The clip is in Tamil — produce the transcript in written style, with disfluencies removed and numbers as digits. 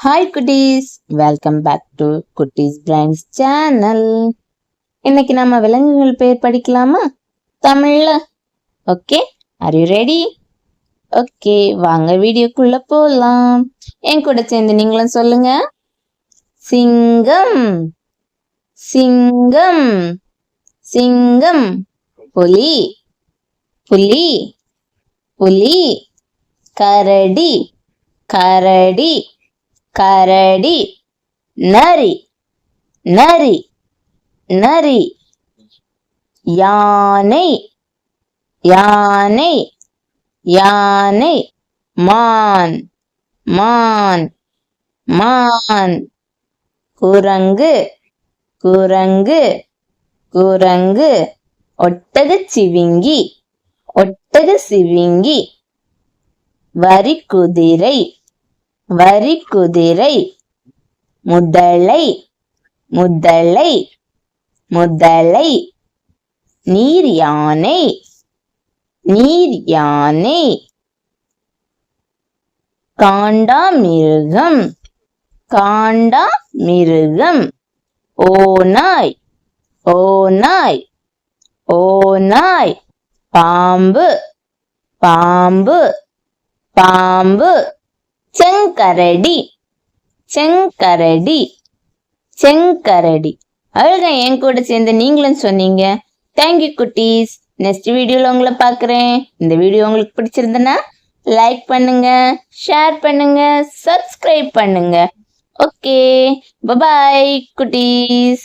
ஹாய் குட்டீஸ், வெல்கம் பேக் டு குட்டீஸ் பிரைன்ஸ் சேனல். இன்னைக்கு நம்ம விலங்குகள் பேர் படிக்கலாமா தமிழ்ல? Okay, are you ready? Okay, வாங்க வீடியோக்குள்ள போலாம். என் கூட சேர்ந்து நீங்களும் சொல்லுங்க. சிங்கம், சிங்கம், சிங்கம். புலி, புலி, புலி. கரடி, கரடி, கரடி. நரி, நரி, நரி. யானை, யானை, யானை. மான், மான், மான். குரங்கு, குரங்கு, குரங்கு. ஒட்டகச்சிவிங்கி, ஒட்டகச்சிவிங்கி. வரிக்குதிரை, வரிக்குதிரை. முதலை, முதலை, முதலை. நீர் யானை, நீர் யானை. காண்டாமிருகம், காண்டாமிருகம். ஓநாய், ஓநாய், ஓநாய். பாம்பு, பாம்பு, பாம்பு. செங்கரடி, செங்கரடி, செங்கரடி. அழகா என் கூட சேர்ந்து நீங்களும் சொன்னீங்க. தேங்க்யூ குட்டீஸ். நெக்ஸ்ட் வீடியோல உங்களை பார்க்குறேன். இந்த வீடியோ உங்களுக்கு பிடிச்சிருந்தனா லைக் பண்ணுங்க, ஷேர் பண்ணுங்க, சப்ஸ்கிரைப் பண்ணுங்க. ஓகே, பை குட்டீஸ்.